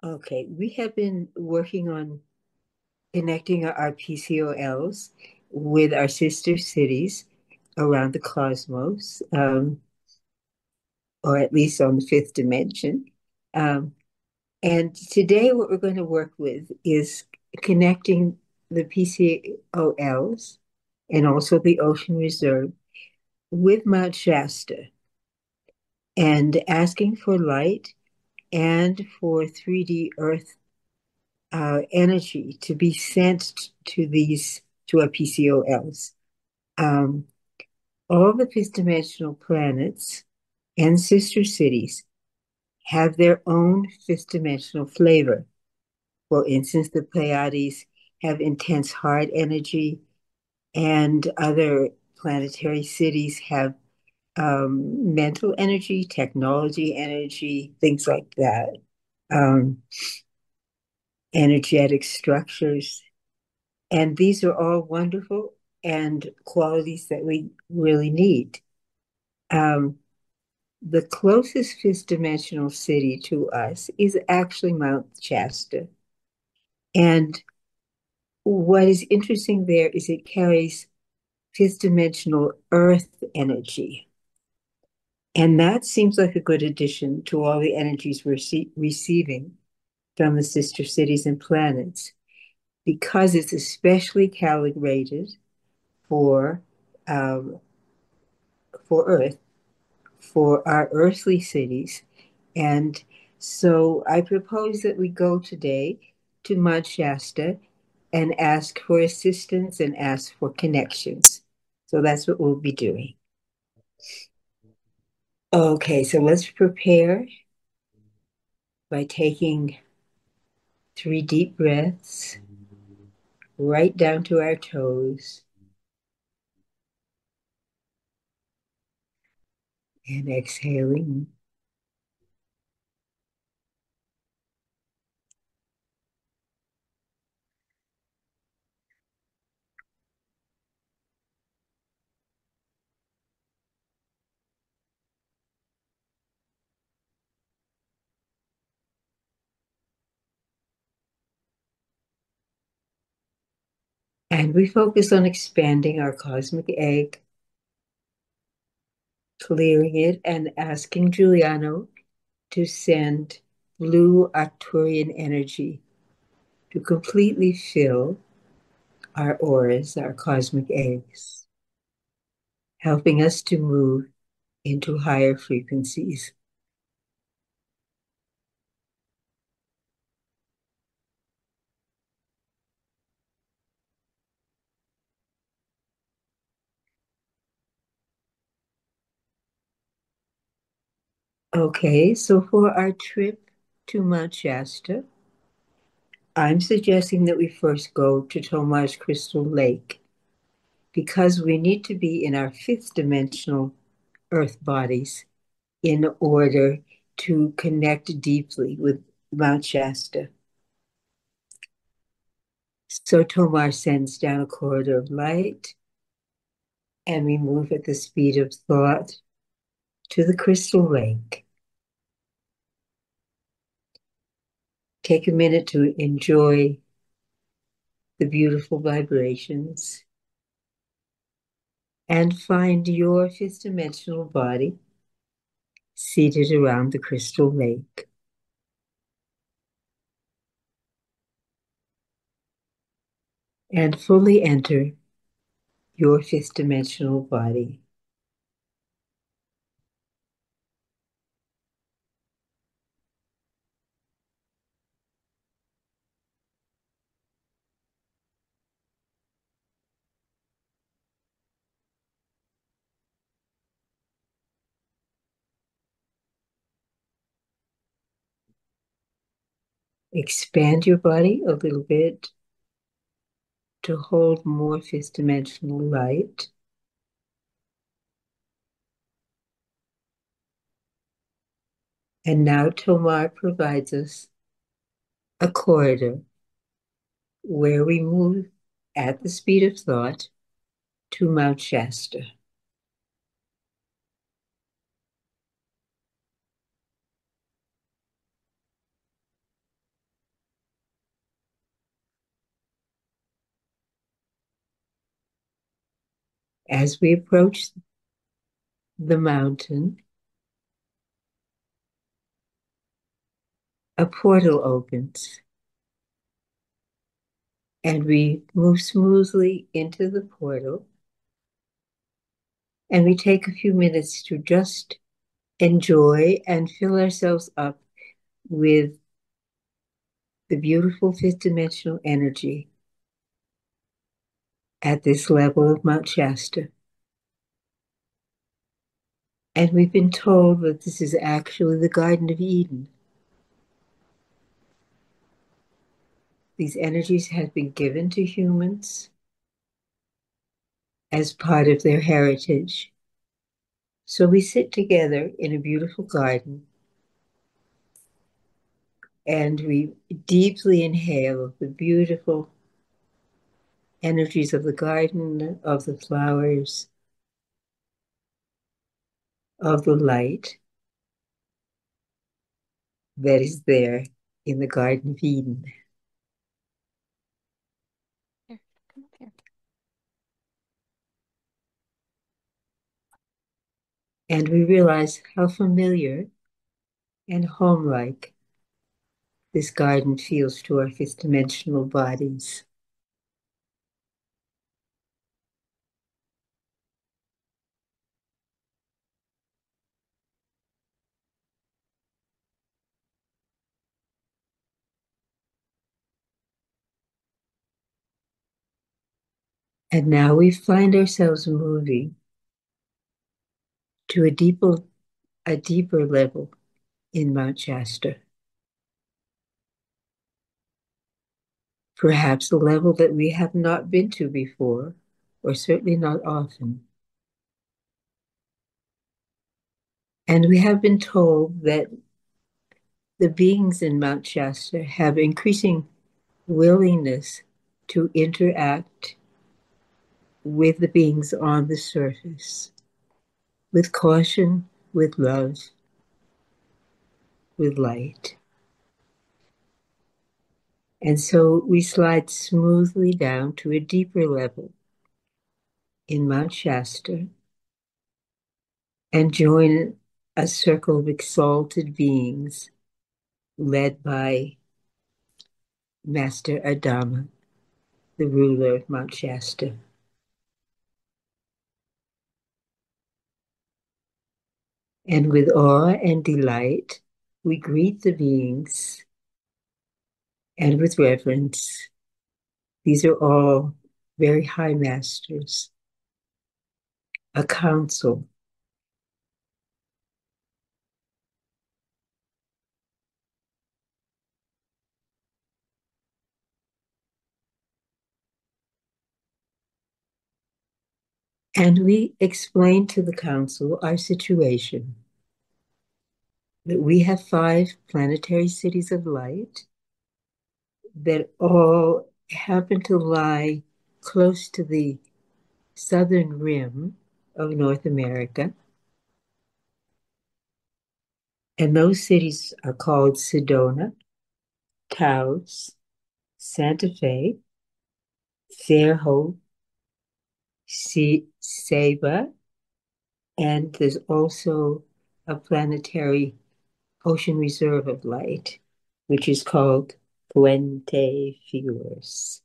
Okay, we have been working on connecting our PCOLs with our sister cities around the cosmos, or at least on the fifth dimension. Um, and today, what we're going to work with is connecting the PCOLs and also the Ocean Reserve with Mount Shasta and asking for light and for 3D Earth energy to be sent to our PCOLs. Um, all the fifth dimensional planets and sister cities have their own fifth dimensional flavor. For instance, the Pleiades have intense heart energy, and other planetary cities have mental energy, technology energy, things like that. Um, Energetic structures. And these are all wonderful and qualities that we really need. Um, the closest fifth dimensional city to us is actually Mount Shasta. And what is interesting there is it carries fifth dimensional earth energy. And that seems like a good addition to all the energies we're receiving from the sister cities and planets because it's especially calibrated for um, for Earth, for our earthly cities. And so I propose that we go today to Mount Shasta and ask for assistance and ask for connections. So that's what we'll be doing. Okay, so let's prepare by taking 3 deep breaths right down to our toes and exhaling. And we focus on expanding our cosmic egg, clearing it, and asking Giuliano to send blue arcturian energy to completely fill our auras, our cosmic eggs, helping us to move into higher frequencies. Okay, so for our trip to Mount Shasta, I'm suggesting that we first go to Tomar's Crystal Lake because we need to be in our fifth dimensional earth bodies in order to connect deeply with Mount Shasta. So Tomar sends down a corridor of light, and we move at the speed of thought to the crystal lake. Take a minute to enjoy the beautiful vibrations and find your fifth dimensional body seated around the crystal lake. And fully enter your fifth dimensional body. Expand your body a little bit to hold more fifth dimensional light. And now Tomar provides us a corridor where we move at the speed of thought to Mount Shasta. As we approach the mountain, a portal opens and we move smoothly into the portal. And we take a few minutes to just enjoy and fill ourselves up with the beautiful fifth dimensional energy at this level of Mount Shasta. And we've been told that this is actually the Garden of Eden. These energies have been given to humans as part of their heritage. So we sit together in a beautiful garden and we deeply inhale the beautiful energies of the garden, of the flowers, of the light that is there in the Garden of Eden. Here, come up here. And we realize how familiar and home-like this garden feels to our fifth dimensional bodies. And now we find ourselves moving to a deeper level in Mount Shasta. Perhaps a level that we have not been to before, or certainly not often. And we have been told that the beings in Mount Shasta have increasing willingness to interact with the beings on the surface, with caution, with love, with light. And so we slide smoothly down to a deeper level in Mount Shasta and join a circle of exalted beings led by Master Adama, the ruler of Mount Shasta. And with awe and delight, we greet the beings, and with reverence, these are all very high masters, a council. And we explain to the council our situation, that we have 5 planetary cities of light that all happen to lie close to the southern rim of North America. And those cities are called Sedona, Taos, Santa Fe, Cerro, Ceiba, and there's also a planetary ocean reserve of light, which is called Puente Filos.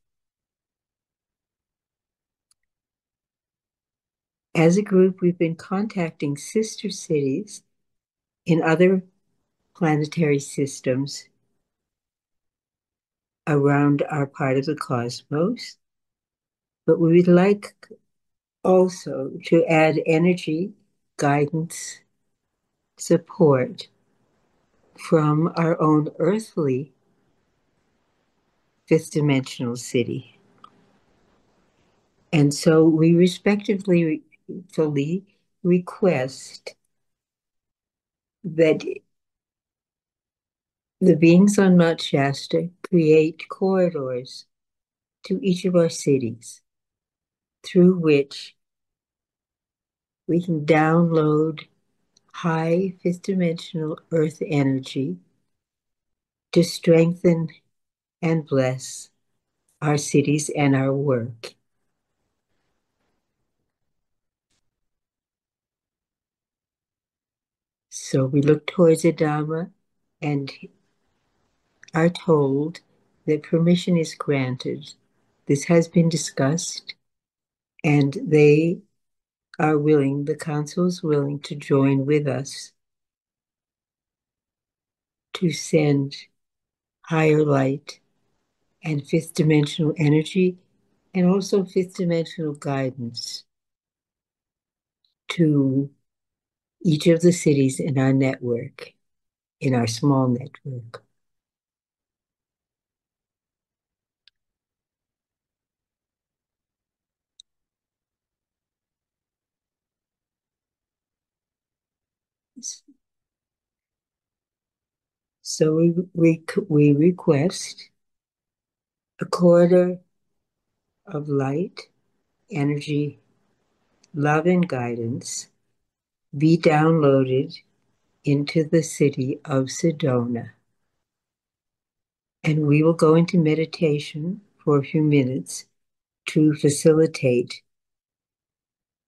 As a group, we've been contacting sister cities in other planetary systems around our part of the cosmos, but we would like also to add energy, guidance, support from our own earthly fifth dimensional city. And so we respectively request that the beings on Mount Shasta create corridors to each of our cities through which we can download high fifth dimensional earth energy to strengthen and bless our cities and our work. So we look towards Adama and are told that permission is granted. This has been discussed, and they are willing, the council is willing to join with us to send higher light and fifth dimensional energy and also fifth dimensional guidance to each of the cities in our network, in our small network. So we request a corridor of light, energy, love, and guidance be downloaded into the city of Sedona. And we will go into meditation for a few minutes to facilitate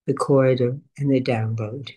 the corridor and the download.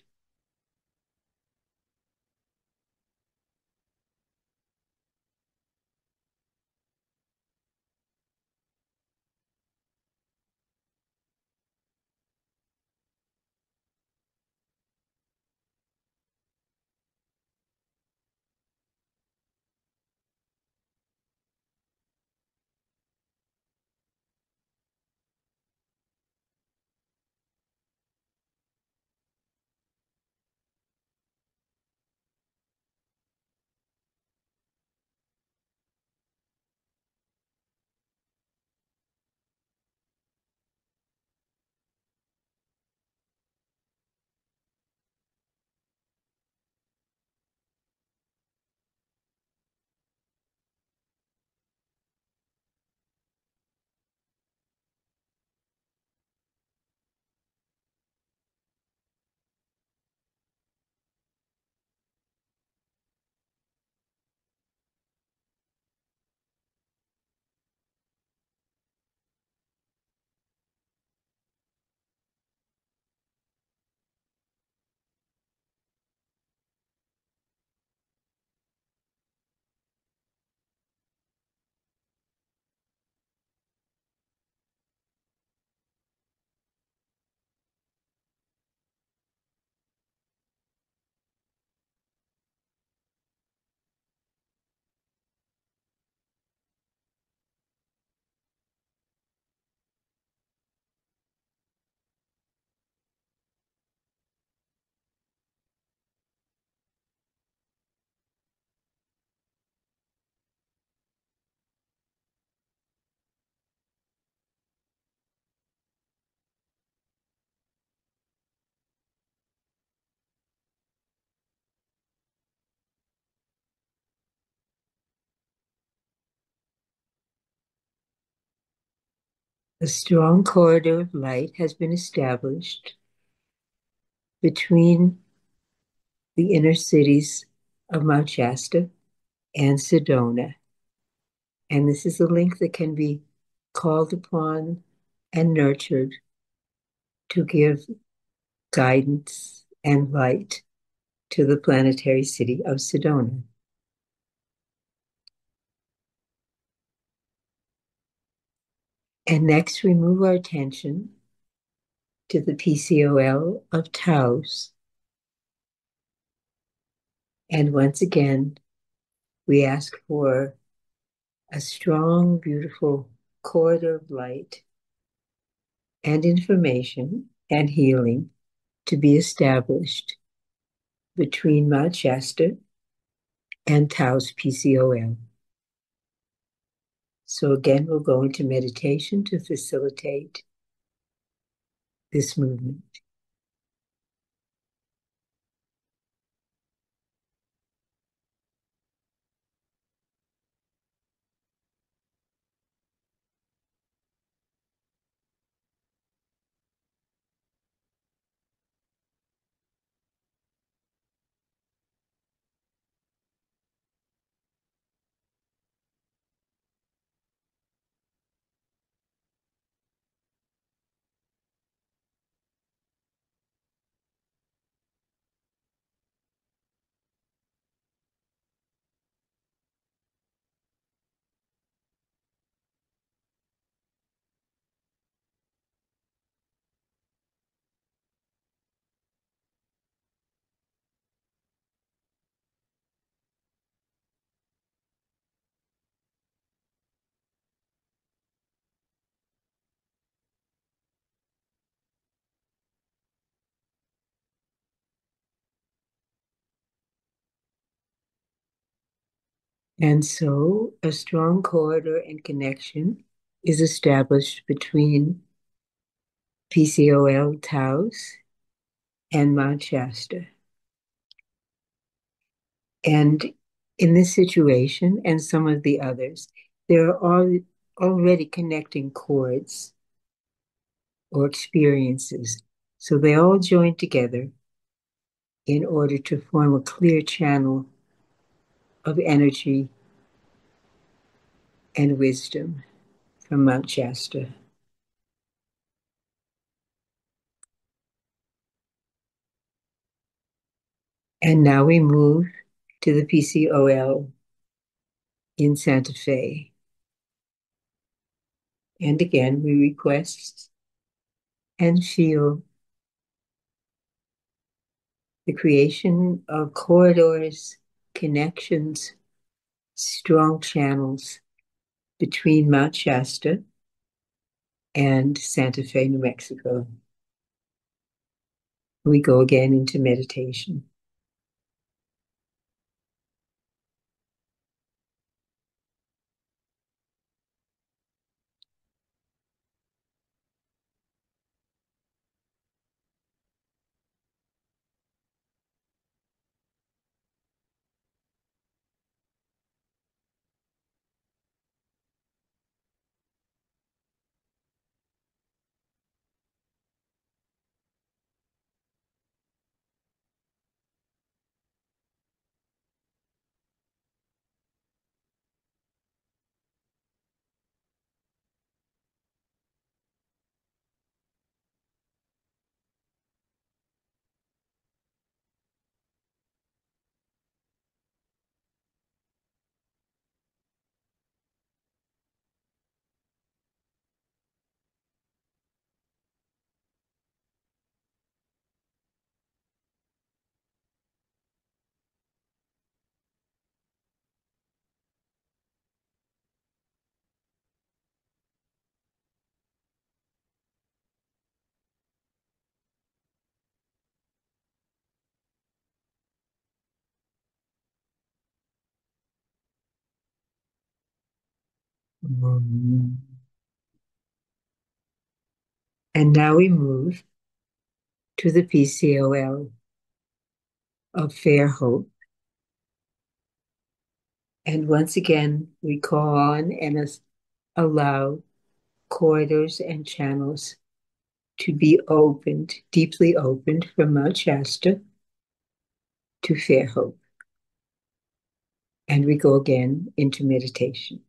A strong corridor of light has been established between the inner cities of Mount Shasta and Sedona. And this is a link that can be called upon and nurtured to give guidance and light to the planetary city of Sedona. And next, we move our attention to the PCOL of Taos. And once again, we ask for a strong, beautiful corridor of light and information and healing to be established between Mount Shasta and Taos PCOL. So again, we'll go into meditation to facilitate this movement. And so a strong corridor and connection is established between PCOL Taos and Mount Shasta. And in this situation and some of the others, there are already connecting chords or experiences. So they all join together in order to form a clear channel of energy and wisdom from Mount Shasta. And now we move to the PCOL in Santa Fe. And again, we request and feel the creation of corridors, connections, strong channels between Mount Shasta and Santa Fe, New Mexico. We go again into meditation. And now we move to the PCOL of Fair Hope. And once again, we call on and allow corridors and channels to be opened, deeply opened from Mount Shasta to Fair Hope. And we go again into meditation.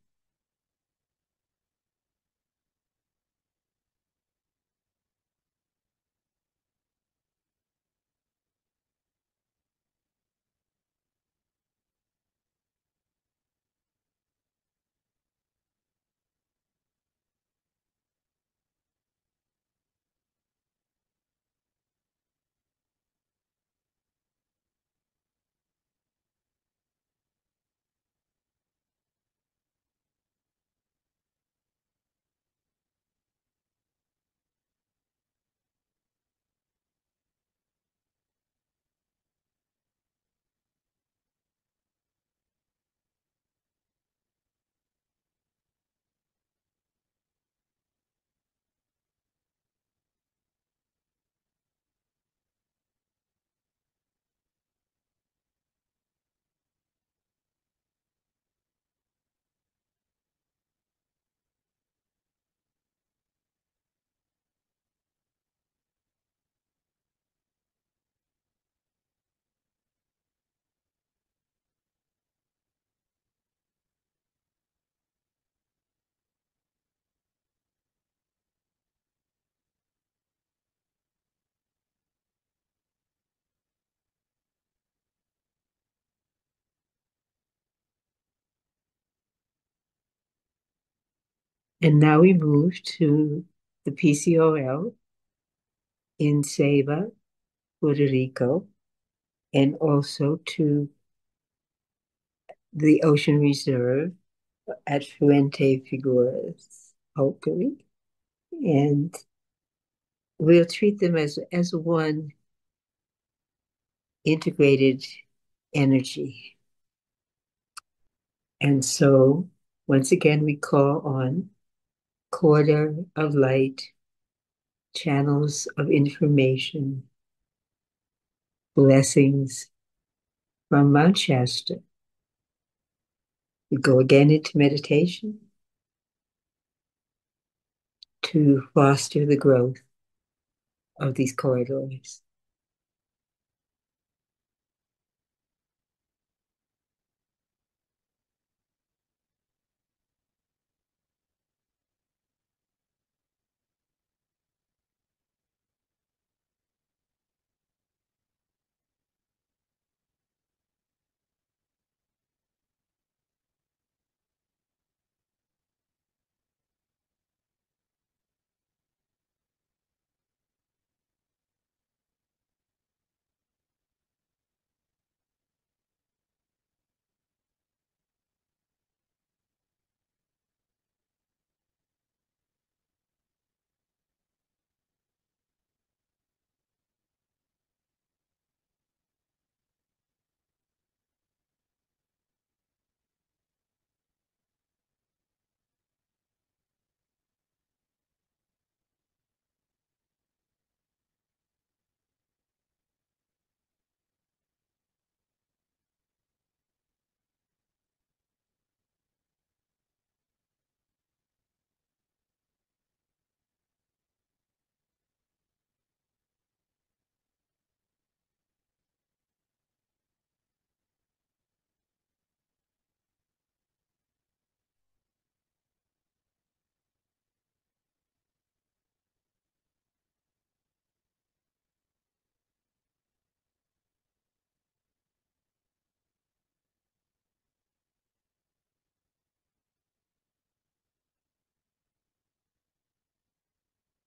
And now we move to the PCOL in Ceiba, Puerto Rico, and also to the Ocean Reserve at Fuente Figueras, hopefully. And we'll treat them as one integrated energy. And so, once again, we call on corridor of light, channels of information, blessings from Mount Shasta. We go again into meditation to foster the growth of these corridors.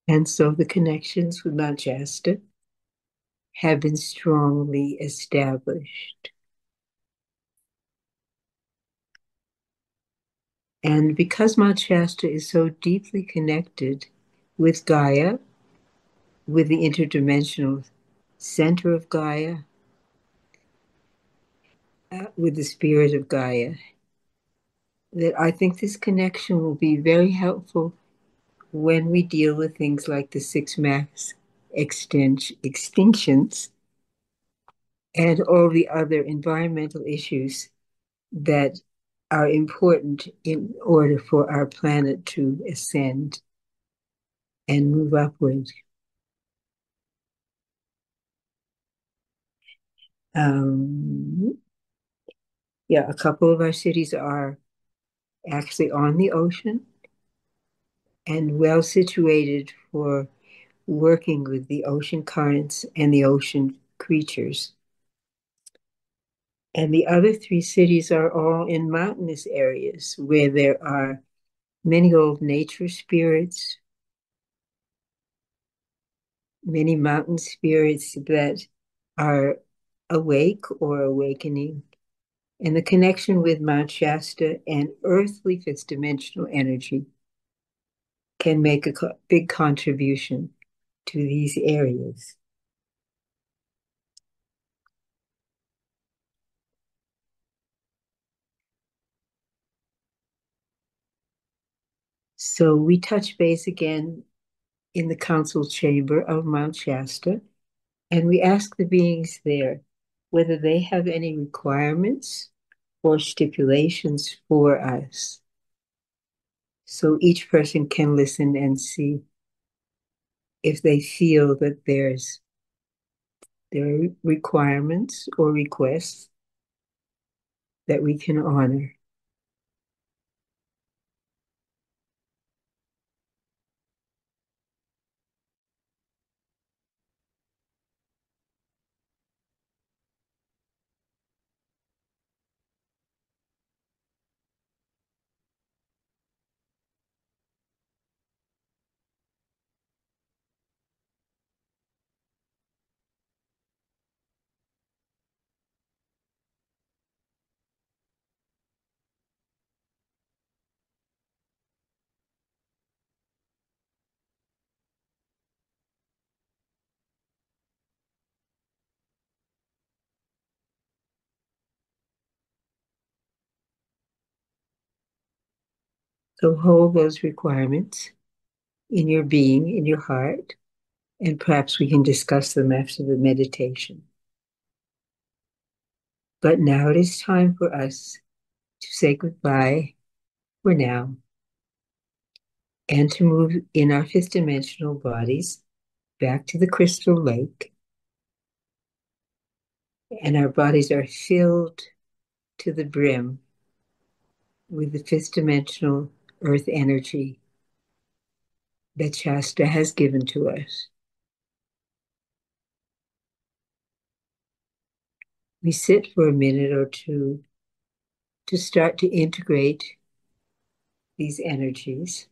And so the connections with Mount Shasta have been strongly established. And because Mount Shasta is so deeply connected with Gaia, with the interdimensional center of Gaia, with the spirit of Gaia, that I think this connection will be very helpful when we deal with things like the six mass extinctions and all the other environmental issues that are important in order for our planet to ascend and move upward. Um, yeah, a couple of our cities are actually on the ocean and well situated for working with the ocean currents and the ocean creatures. And the other three cities are all in mountainous areas where there are many old nature spirits, many mountain spirits that are awake or awakening. And the connection with Mount Shasta and earthly fifth dimensional energy can make a big contribution to these areas. So we touch base again in the council chamber of Mount Shasta, and we ask the beings there whether they have any requirements or stipulations for us. So each person can listen and see if they feel that there are requirements or requests that we can honor. So hold those requirements in your being, in your heart, and perhaps we can discuss them after the meditation. But now it is time for us to say goodbye for now and to move in our fifth dimensional bodies back to the crystal lake. And our bodies are filled to the brim with the fifth dimensional earth energy that Shasta has given to us. We sit for a minute or two to start to integrate these energies.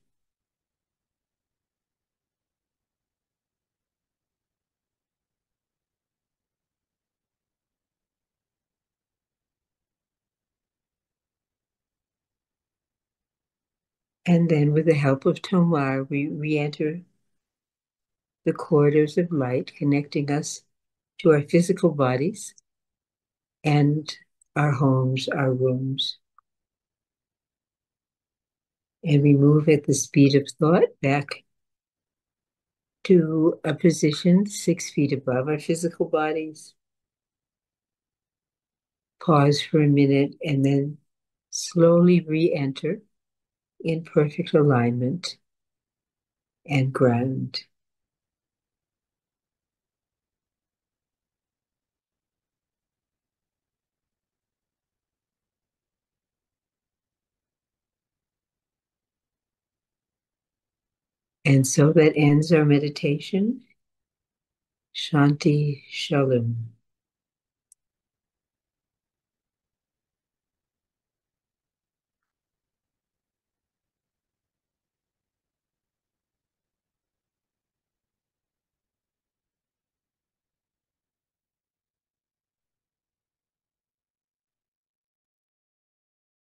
And then with the help of Tomar, we re-enter the corridors of light, connecting us to our physical bodies and our homes, our rooms. And we move at the speed of thought back to a position 6 feet above our physical bodies. Pause for a minute and then slowly re-enter in perfect alignment and ground. And so that ends our meditation. Shanti Shalom.